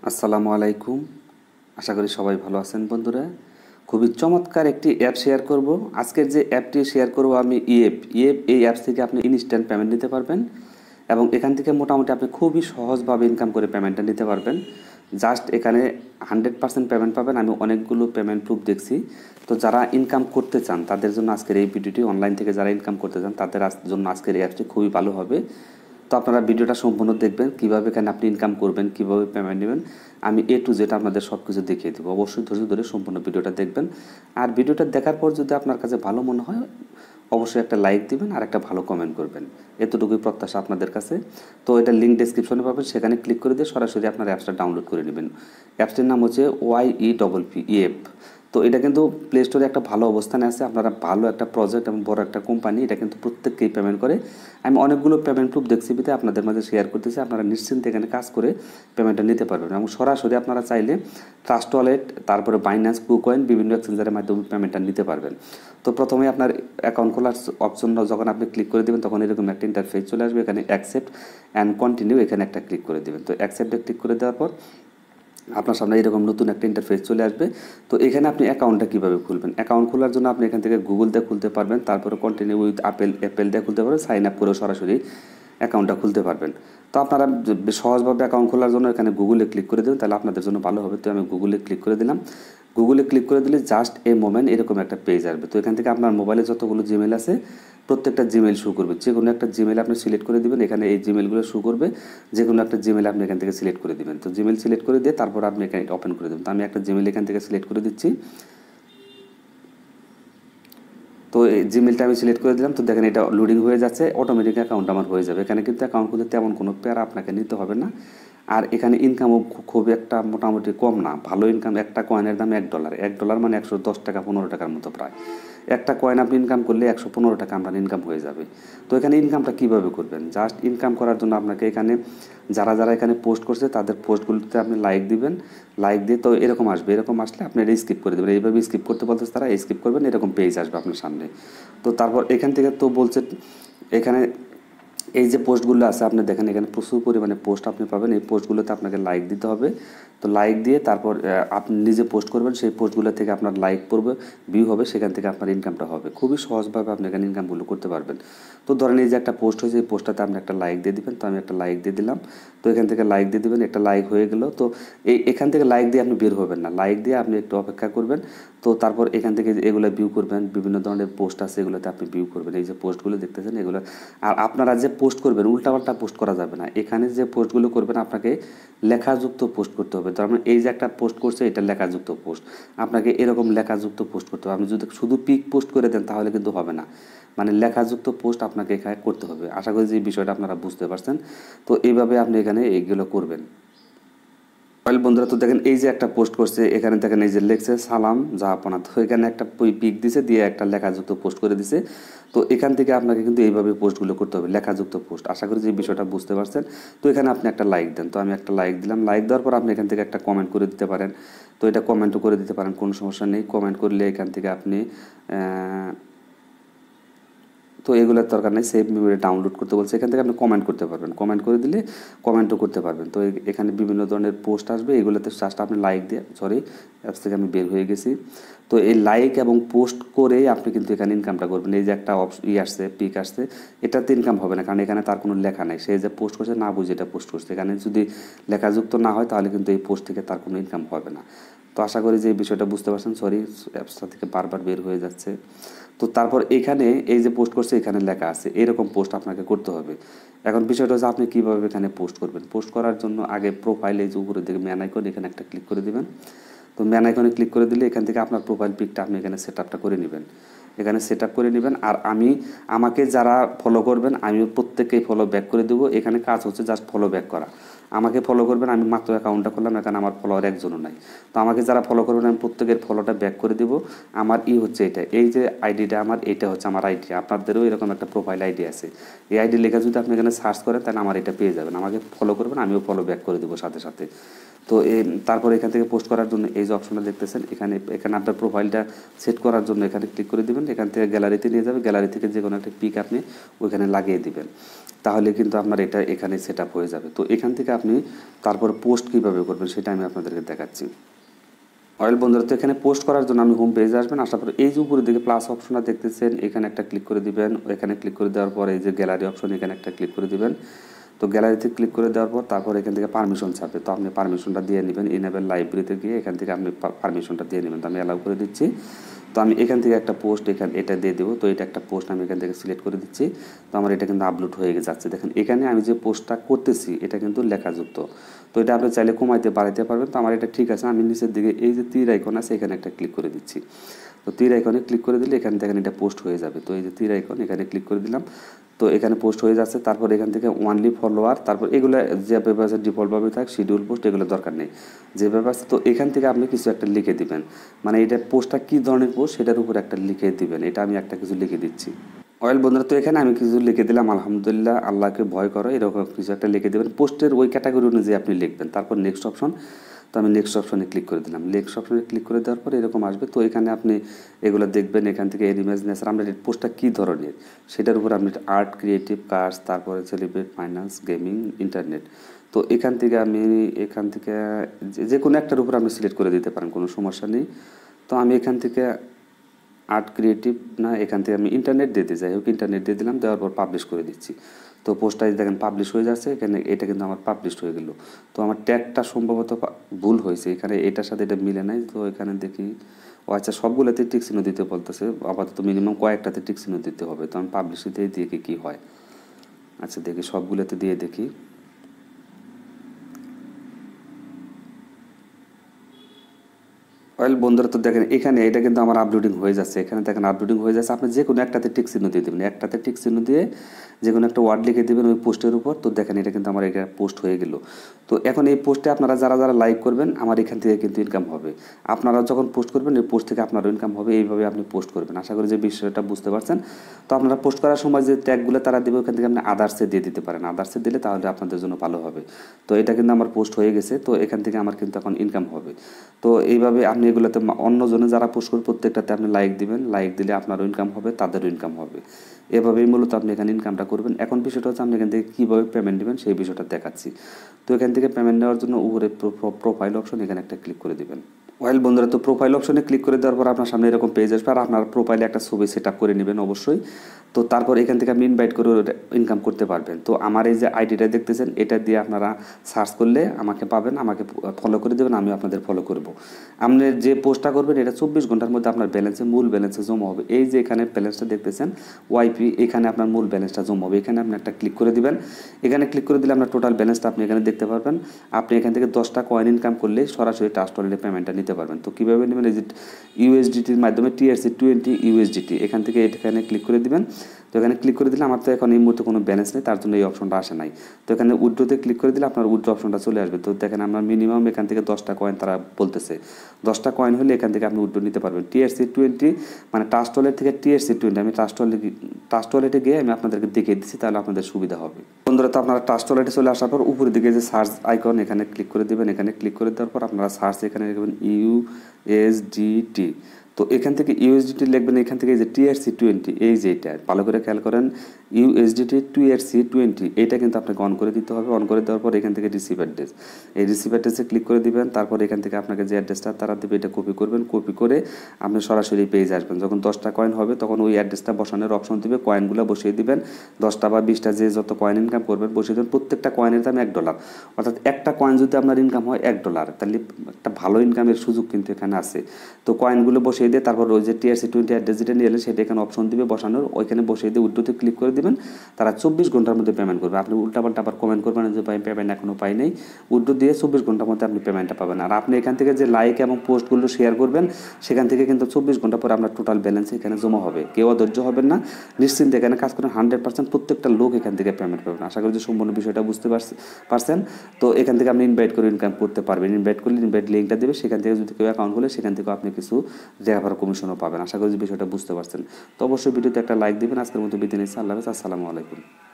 আসসালামু আলাইকুম। আশা করি সবাই ভালো আছেন বন্ধুরা। খুবই চমৎকার একটি অ্যাপ শেয়ার করব। আজকের যে অ্যাপটি শেয়ার করব আমি ইয়েপ এই অ্যাপস থেকে আপনি ইনস্ট্যান্ট পেমেন্ট নিতে পারবেন এবং এখান থেকে মোটামুটি আপনি খুবই সহজভাবে ইনকাম করে পেমেন্টটা নিতে পারবেন। জাস্ট এখানে 100% পেমেন্ট পাবেন। আমি অনেকগুলো পেমেন্ট প্রুফ দেখছি। তো যারা ইনকাম করতে চান তাদের জন্য আজকের এই ভিডিওটি, অনলাইন থেকে যারা ইনকাম করতে চান তাদের জন্য আজকের এই অ্যাপটি খুবই ভালো হবে। তো আপনারা ভিডিওটা সম্পূর্ণ দেখবেন, কীভাবে এখানে আপনি ইনকাম করবেন, কীভাবে পেমেন্ট নেবেন। আমি A to Z আপনাদের সব কিছু দেখিয়ে দেবো। অবশ্যই ধৈর্য ধরে সম্পূর্ণ ভিডিওটা দেখবেন। আর ভিডিওটা দেখার পর যদি আপনার কাছে ভালো মনে হয় অবশ্যই একটা লাইক দিবেন আর একটা ভালো কমেন্ট করবেন, এতটুকুই প্রত্যাশা আপনাদের কাছে। তো এটা লিঙ্ক ডেসক্রিপশনে পাবেন, সেখানে ক্লিক করে দিয়ে সরাসরি আপনার অ্যাপসটা ডাউনলোড করে নেবেন। অ্যাপসটির নাম হচ্ছে YEPP। তো এটা কিন্তু প্লে স্টোরে একটা ভালো অবস্থানে আছে। আপনারা ভালো একটা প্রজেক্ট এবং বড় একটা কোম্পানি, এটা কিন্তু প্রত্যেককেই পেমেন্ট করে। আমি অনেকগুলো পেমেন্ট প্রুফ দেখছি বিতে আপনাদের মাঝে শেয়ার করতেছি। আপনারা নিশ্চিন্তে এখানে কাজ করে পেমেন্টটা নিতে পারবেন এবং সরাসরি আপনারা চাইলে ট্রাস্ট ওয়ালেট, তারপরে বাইন্যান্স, কুকয়েন, বিভিন্ন এক্সচেঞ্জারের মাধ্যমে পেমেন্টটা নিতে পারবেন। তো প্রথমে আপনার অ্যাকাউন্ট খোলার অপশন যখন আপনি ক্লিক করে দেবেন তখন এরকম একটা ইন্টারফেস চলে আসবে। এখানে অ্যাকসেপ্ট অ্যান্ড কন্টিনিউ এখানে একটা ক্লিক করে দেবেন। তো অ্যাকসেপ্টে ক্লিক করে দেওয়ার পর আপনার সামনে এরকম নতুন একটা ইন্টারফেস চলে আসবে। তো এখানে আপনি অ্যাকাউন্টটা কীভাবে খুলবেন, অ্যাকাউন্ট খোলার জন্য আপনি এখান থেকে গুগল দিয়ে খুলতে পারবেন, তারপরে কন্টিনিউ উইথ অ্যাপেল দিয়ে খুলতে পারবেন, সাইন আপ করেও সরাসরি অ্যাকাউন্টটা খুলতে পারবেন। তো আপনারা সহজভাবে অ্যাকাউন্ট খোলার জন্য এখানে গুগলে ক্লিক করে দেবেন, তাহলে আপনাদের জন্য ভালো হবে। তো আমি গুগলে ক্লিক করে দিলাম। গুগলে ক্লিক করে দিলে জাস্ট এই মোমেন্ট এরকম একটা পেজ আসবে। তো এখান থেকে আপনার মোবাইলে যতগুলো জিমেল আছে প্রত্যেকটা জিমেল শো করবে। যে কোনো একটা জিমেল আপনি সিলেক্ট করে দেবেন, এখানে এই জিমেলগুলো শো করবে। যে কোনো একটা জিমেল আপনি এখান থেকে সিলেক্ট করে দেবেন। তো জিমেল সিলেক্ট করে দিয়ে তারপর আপনি এখানে ওপেন করে দেবেন। তো আমি একটা জিমেল এখান থেকে সিলেক্ট করে দিচ্ছি। তো এই জিমেলটা আমি সিলেক্ট করে দিলাম। তো দেখেন এটা লোডিং হয়ে যাচ্ছে, অটোমেটিক অ্যাকাউন্ট আমার হয়ে যাবে। এখানে কিন্তু অ্যাকাউন্ট খুলতে তেমন কোনো প্যারা আপনাকে নিতে হবে না। আর এখানে ইনকামও খুব একটা মোটামুটি কম না, ভালো ইনকাম। একটা কয়েনের দাম $1। $1 মানে 110 টাকা, 15 টাকার মতো প্রায়। একটা কয়েন আপনি ইনকাম করলে 115 টাকা আপনার ইনকাম হয়ে যাবে। তো এখানে ইনকামটা কীভাবে করবেন, জাস্ট ইনকাম করার জন্য আপনাকে এখানে যারা যারা এখানে পোস্ট করছে তাদের পোস্টগুলোতে আপনি লাইক দিবেন। লাইক দিয়ে তো এরকম আসবে, এরকম আসলে আপনি এটা স্কিপ করে দেবেন। এইভাবে স্কিপ করতে বলতেছে তারা, স্কিপ করবেন, এরকম পেজ আসবে আপনার সামনে। তো তারপর এখান থেকে তো বলছে এখানে এই যে পোস্টগুলো আছে আপনি দেখেন এখানে প্রচুর পরিমাণে পোস্ট আপনি পাবেন। এই পোস্টগুলোতে আপনাকে লাইক দিতে হবে। তো লাইক দিয়ে তারপর আপনি নিজে পোস্ট করবেন, সেই পোস্টগুলো থেকে আপনার লাইক পড়বে, ভিউ হবে, সেখান থেকে আপনার ইনকামটা হবে। খুবই সহজভাবে আপনি এখানে ইনকামগুলো করতে পারবেন। তো ধরেন এই যে একটা পোস্ট হয়েছে, এই পোস্টটাতে আপনি একটা লাইক দিয়ে দিবেন। তো আমি একটা লাইক দিয়ে দিলাম। তো এখান থেকে লাইক দিয়ে দিবেন, একটা লাইক হয়ে গেল। তো এখান থেকে লাইক দিয়ে আপনি বের হবেন না, লাইক দিয়ে আপনি একটু অপেক্ষা করবেন। তো তারপর এখান থেকে এগুলো ভিউ করবেন, বিভিন্ন ধরনের পোস্ট আছে এগুলোতে আপনি ভিউ করবেন। এই যে পোস্টগুলো দেখতেছেন এগুলো। আর আপনারা যে পোস্ট করবেন উল্টাপাল্টা পোস্ট করা যাবে না। এখানে যে পোস্টগুলো করবেন আপনাকে লেখাযুক্ত পোস্ট করতে হবে। তার মানে এই যে একটা পোস্ট করছে এটা লেখাযুক্ত পোস্ট, আপনাকে এরকম লেখাযুক্ত পোস্ট করতে হবে। আপনি যদি শুধু পিক পোস্ট করে দেন তাহলে কিন্তু হবে না, মানে লেখাযুক্ত পোস্ট আপনাকে এখানে করতে হবে। আশা করি যে বিষয়টা আপনারা বুঝতে পারছেন। তো এইভাবে আপনি এখানে এইগুলো করবেন। বন্ধুরা, তো দেখেন এই যে একটা পোস্ট করছে, এখানে দেখেন এই যে লেখছে সালাম জাহাপনা। তো এখানে একটা পিক দিছে, দিয়ে একটা লেখাযুক্ত পোস্ট করে দিছে। তো এখান থেকে আপনাকে কিন্তু এইভাবে পোস্টগুলো করতে হবে, লেখাযুক্ত পোস্ট। আশা করি যে বিষয়টা বুঝতে পারছেন। তো এখানে আপনি একটা লাইক দেন। তো আমি একটা লাইক দিলাম। লাইক দেওয়ার পর আপনি এখান থেকে একটা কমেন্ট করে দিতে পারেন। তো এটা কমেন্টও করে দিতে পারেন, কোনো সমস্যা নেই। কমেন্ট করলে এখান থেকে আপনি তো এগুলোর দরকার নেই, সেভ মেমোরি ডাউনলোড করতে বলছে। এখান থেকে আপনি কমেন্ট করতে পারবেন, কমেন্ট করে দিলে কমেন্টও করতে পারবেন। তো এখানে বিভিন্ন ধরনের পোস্ট আসবে, এগুলোতে জাস্ট আপনি লাইক দিয়ে, সরি অ্যাপস থেকে আমি বের হয়ে গেছি। তো এই লাইক এবং পোস্ট করেই আপনি কিন্তু এখানে ইনকামটা করবেন। এই যে একটা আসছে, পিক আসছে, এটাতে ইনকাম হবে না, কারণ এখানে তার কোনো লেখা নেই। সে যে পোস্ট করছে না বুঝে এটা পোস্ট করছে। এখানে যদি লেখাযুক্ত না হয় তাহলে কিন্তু এই পোস্ট থেকে তার কোনো ইনকাম হবে না। তো আশা করি যে এই বিষয়টা বুঝতে পারছেন। সরি, অ্যাপসটা থেকে বারবার বের হয়ে যাচ্ছে। তো তারপর এখানে এই যে পোস্ট করছে এখানে লেখা আছে, এরকম পোস্ট আপনাকে করতে হবে। এখন বিষয়টা হচ্ছে আপনি কীভাবে এখানে পোস্ট করবেন। পোস্ট করার জন্য আগে প্রোফাইলে যে উপরে দিকে ম্যান আইকন, এখানে একটা ক্লিক করে দেবেন। তো ম্যান আইকনে ক্লিক করে দিলে এখান থেকে আপনার প্রোফাইল পিকটা আপনি এখানে সেট আপটা করে নেবেন, এখানে সেট আপ করে নেবেন। আর আমাকে যারা ফলো করবেন আমি প্রত্যেককেই ফলো ব্যাক করে দেবো। এখানে কাজ হচ্ছে জাস্ট ফলো ব্যাক করা। আমাকে ফলো করবেন, আমি মাত্র অ্যাকাউন্টটা করলাম, এখানে আমার ফলোয়ার একজনও নাই। তো আমাকে যারা ফলো করবেন আমি প্রত্যেকের ফলোটা ব্যাক করে দেবো। আমার হচ্ছে এটা, এই যে আইডিটা আমার, এটা হচ্ছে আমার আইডি। আপনাদেরও এরকম একটা প্রোফাইল আইডি আছে, এই আইডি লেখা যদি আপনি এখানে সার্চ করেন তাহলে আমার এটা পেয়ে যাবেন। আমাকে ফলো করবেন, আমিও ফলো ব্যাক করে দেবো সাথে সাথে। তো তারপর এখান থেকে পোস্ট করার জন্য এই যে অপশনটা দেখতেছেন, এখানে আপনার প্রোফাইলটা সেট করার জন্য এখানে ক্লিক করে দিবেন। এখান থেকে গ্যালারিতে নিয়ে যাবে, গ্যালারি থেকে যে কোনো একটা পিক আপনি ওইখানে লাগিয়ে দিবেন, তাহলে কিন্তু আপনার এটা এখানে সেট আপ হয়ে যাবে। তো এখান থেকে আপনি তারপর পোস্ট কীভাবে করবেন সেটা আমি আপনাদেরকে দেখাচ্ছি। অয়েল বন্ধুরা, তো এখানে পোস্ট করার জন্য আমি হোম পেজে আসবেন, আসার পর এই যে উপরের দিকে প্লাস অপশনটা দেখতেছেন, এখানে একটা ক্লিক করে দিবেন। এখানে ক্লিক করে দেওয়ার পর এই যে গ্যালারি অপশন, এখানে একটা ক্লিক করে দিবেন। তো গ্যালারিতে ক্লিক করে দেওয়ার পর তারপর এখান থেকে পারমিশন চাবে, তো আপনি পারমিশনটা দিয়ে নেবেন। ইনেবল লাইব্রেরিতে গিয়ে এখান থেকে আপনি পারমিশনটা দিয়ে নেবেন। তো আমি অ্যালাউ করে দিচ্ছি। তো আমি এখান থেকে একটা পোস্ট এটা দিয়ে দেবো। তো এটা একটা পোস্ট আমি এখান থেকে সিলেক্ট করে দিচ্ছি। তো আমার এটা কিন্তু আপলোড হয়ে যাচ্ছে। দেখেন এখানে আমি যে পোস্টটা করতেছি এটা কিন্তু লেখাযুক্ত। তো এটা আপনি চাইলে কমাইতে বাড়াইতে পারবেন। তো আমার এটা ঠিক আছে। আমি নিচের দিকে এই যে তীর আইকন আছে এখানে একটা ক্লিক করে দিচ্ছি। তো তীর আইকনে ক্লিক করে দিলে এখান থেকে এটা পোস্ট হয়ে যাবে। তো এই যে তীর আইকন এখানে ক্লিক করে দিলাম। তো এখানে পোস্ট হয়ে যাচ্ছে। তারপর এখান থেকে ওয়ানলি ফলোয়ার, তারপর এগুলো যেভাবে আছে ডিফল্টভাবে থাক, শিডিউল পোস্ট এগুলো দরকার নেই, যেভাবে আছে। তো এখান থেকে আপনি কিছু একটা লিখে দিবেন, মানে এটা পোস্টটা কী ধরনের পোস্ট সেটার উপর একটা লিখে দিবেন। এটা আমি একটা কিছু লিখে দিচ্ছি। অয়েল বন্ধুরা, তো এখানে আমি কিছু লিখে দিলাম, আলহামদুলিল্লাহ, আল্লাহকে ভয় করো, এরকম কিছু একটা লিখে দেবেন। পোস্টের ওই ক্যাটাগরি অনুযায়ী আপনি লিখবেন। তারপর নেক্সট অপশন, তো আমি নেক্সট অপশনে ক্লিক করে দিলাম। নেক্সট অপশনে ক্লিক করে দেওয়ার পর এরকম আসবে। তো এখানে আপনি এগুলো দেখবেন। এখান থেকে ইমেজ নেচার, আমরা পোস্টটা কী ধরনের সেটার উপর আপনি আর্ট, ক্রিয়েটিভ, কার্স, তারপরে সেলিব্রেট, ফাইন্যান্স, গেমিং, ইন্টারনেট। তো এখান থেকে যে কোনো একটার উপর আপনি সিলেক্ট করে দিতে পারেন, কোনো সমস্যা নেই। তো আমি এখান থেকে আর্ট, ক্রিয়েটিভ না, এখান থেকে আমি ইন্টারনেট দিতে যাই হোক, ইন্টারনেট দিয়ে দিলাম। দেওয়ার পর পাবলিশ করে দিচ্ছি। তো পোস্টটা দেখেন পাবলিশ হয়ে যাচ্ছে। এখানে এটা কিন্তু আমার পাবলিশ হয়ে গেল। তো আমার ট্যাগটা সম্ভবত ভুল হয়েছে, এখানে এটার সাথে এটা মিলে নাই। তো এখানে দেখি, ও আচ্ছা, সবগুলোতে টিক চিহ্ন দিতে বলতেছে। আপাতত মিনিমাম কয়েকটাতে টিক চিহ্ন দিতে হবে। তো আমি পাবলিশে দিয়ে দেখি কী হয়। আচ্ছা দেখি, সবগুলোতে দিয়ে দেখি। অয়েল বন্ধুরা, তো দেখেন এখানে এটা কিন্তু আমার আপলোডিং হয়ে যাচ্ছে। এখানে দেখেন আপলোডিং হয়ে যাচ্ছে। আপনি যে কোনো একটাতে টিক চিহ্ন দিয়ে দেবেন, একটাতে টিক চিহ্ন দিয়ে যে কোনো একটা ওয়ার্ড লিখে দেবেন ওই পোস্টের উপর। তো দেখেন এটা কিন্তু আমার এটা পোস্ট হয়ে গেল। তো এখন এই পোস্টে আপনারা যারা যারা লাইক করবেন, আমার এখান থেকে কিন্তু ইনকাম হবে। আপনারা যখন পোস্ট করবেন এই পোস্ট থেকে আপনারও ইনকাম হবে। এইভাবে আপনি পোস্ট করবেন। আশা করি যে বিষয়টা বুঝতে পারছেন। তো আপনারা পোস্ট করার সময় যে ট্যাগগুলো তারা দেবে ওখান থেকে আপনি আদার্সে দিয়ে দিতে পারেন। আদার্সে দিলে তাহলে আপনাদের জন্য ভালো হবে। তো এটা কিন্তু আমার পোস্ট হয়ে গেছে। তো এখান থেকে আমার কিন্তু এখন ইনকাম হবে। তো এইভাবে আপনি এগুলোতে অন্যজনে যারা পোস্ট করবে প্রত্যেকটাতে আপনি লাইক দিবেন। লাইক দিলে আপনারও ইনকাম হবে, তাদেরও ইনকাম হবে। এভাবেই মূলত আপনি এখানে ইনকামটা করবেন। এখন বিষয়টা হচ্ছে আপনি এখান থেকে কীভাবে পেমেন্ট দেবেন সেই বিষয়টা দেখাচ্ছি। তো এখান থেকে পেমেন্ট নেওয়ার জন্য উপরে প্রোফাইল অপশন, এখানে একটা ক্লিক করে দিবেন। ওয়েল বন্ধুরা, তো প্রোফাইল অপশনে ক্লিক করে দেওয়ার পর আপনার সামনে এরকম পেজ আসবে। আর আপনার প্রোফাইলে একটা ছবি সেট আপ করে নেবেন অবশ্যই। তো তারপর এখান থেকে আপনি ইনভাইট করে ইনকাম করতে পারবেন। তো আমার এই যে আইডিটা দেখতেছেন, এটা দিয়ে আপনারা সার্চ করলে আমাকে পাবেন, আমাকে ফলো করে দেবেন, আমি আপনাদের ফলো করব। আপনি যে পোস্টটা করবেন এটা 24 ঘন্টার মধ্যে আপনার মূল ব্যালেন্সে জমা হবে। এই যে এখানে ব্যালেন্সটা দেখতেছেন ওয়াইপি, এখানে আপনার মূল ব্যালেন্সটা জমা হবে। এখানে আপনি একটা ক্লিক করে দিবেন। এখানে ক্লিক করে দিলে আপনার টোটাল ব্যালেন্সটা আপনি এখানে দেখতে পারবেন। আপনি এখান থেকে 10টা কয়েন ইনকাম করলে সরাসরি ট্রাস্ট ওয়ালেটে পেমেন্টটা নিতে পারবেন। তো কীভাবে নেবেন, এই যে ইউএসডিটির মাধ্যমে TRC20 USDT, এখান থেকে এখানে ক্লিক করে দিবেন। তো এখানে ক্লিক করে দিলে আমার তো এখন এই মুহূর্তে কোনো ব্যালেন্স নেই, তার জন্য এই অপশনটা আসে নাই। তো এখানে উইথড্রোতে ক্লিক করে দিলে আপনার উইথড্রো অপশনটা চলে আসবে। তো দেখেন আমরা মিনিমাম এখান থেকে 10টা কয়েন তারা বলতেছে, 10টা কয়েন হলে এখান থেকে আপনি উইথড্রো নিতে পারবেন। TRC20 মানে ট্রাস্ট ওয়ালেট থেকে TRC20, আমি ট্রাস্ট ওয়ালেটে গিয়ে আমি আপনাদেরকে দেখিয়ে দিচ্ছি, তাহলে আপনাদের সুবিধা হবে। বন্ধুরা, তো আপনারা ট্রাস্ট ওয়ালেটে চলে আসার পর উপরের দিকে যে সার্চ আইকন, এখানে ক্লিক করে দেবেন। এখানে ক্লিক করে দেওয়ার পর আপনারা সার্চ এখানে লিখবেন USDT। তো এখান থেকে USDT লিখবেন। এখান থেকে এই যে TRC20, এই যে এটা ভালো করে খেয়াল করেন, USDT TRC20, এটা কিন্তু আপনাকে অন করে দিতে হবে। অন করে দেওয়ার পর এখান থেকে রিসিভ অ্যাড্রেস, এই রিসিভ অ্যাড্রেসে ক্লিক করে দিবেন। তারপর এখান থেকে আপনাকে যে অ্যাড্রেসটা তারা দেবে এটা কপি করবেন। কপি করে আপনি সরাসরি পেজে আসবেন। যখন 10টা কয়েন হবে তখন ওই অ্যাড্রেসটা বসানোর অপশন দিবে, কয়েনগুলো বসিয়ে দিবেন। 10টা বা 20টা যে যত কয়েন ইনকাম করবেন বসিয়ে দেবেন। প্রত্যেকটা কয়েনের দাম $1, অর্থাৎ একটা কয়েন যদি আপনার ইনকাম হয় $1, তাহলে একটা ভালো ইনকামের সুযোগ কিন্তু এখানে আছে। তো কয়েনগুলো বসিয়ে দিয়ে তারপর ওই যে TRC20 অ্যাড্রেস যেটা নিয়ে এলেন সেটা এখানে অপশন দিবে বসানোর, ওইখানে বসিয়ে দিয়ে উইথড্রোতে ক্লিক করে দিবেন। তারা 24 ঘন্টার মধ্যে পেমেন্ট করবে। আপনি উল্টাপাল্টা আবার কমেন্ট করবেন যে ভাই পেমেন্ট এখনও পাই নাই, উইথড্রো দিয়ে 24 ঘন্টার মধ্যে আপনি পেমেন্টটা পাবেন। আর আপনি এখান থেকে যে লাইক এবং পোস্টগুলো শেয়ার করবেন সেখান থেকে কিন্তু 24 ঘন্টা পরে আপনার টোটাল ব্যালেন্স এখানে জমা হবে। কেউ অধৈর্য হবেন না, নিশ্চিন্তে এখানে কাজ করেন। 100% প্রত্যেকটা লোক এখান থেকে পেমেন্ট পাবেন। আশা করি যে সম্পূর্ণ বিষয়টা বুঝতে পারছেন। তো এখান থেকে আপনি ইনভাইট করে ইনকাম করতে পারবেন। ইনভাইট করলে ইনভাইট লিঙ্কটা দেবে, সেখান থেকে যদি কেউ অ্যাকাউন্ট খুলে সেখান থেকেও আপনি কিছু রেফার কমিশনও পাবেন। আশা করি যে বিষয়টা বুঝতে পারছেন। তো অবশ্যই ভিডিওতে একটা লাইক দিবেন। আজকের মতো বিদায় নিচ্ছি। আল্লাহ হাফেজ, আসসালামু আলাইকুম।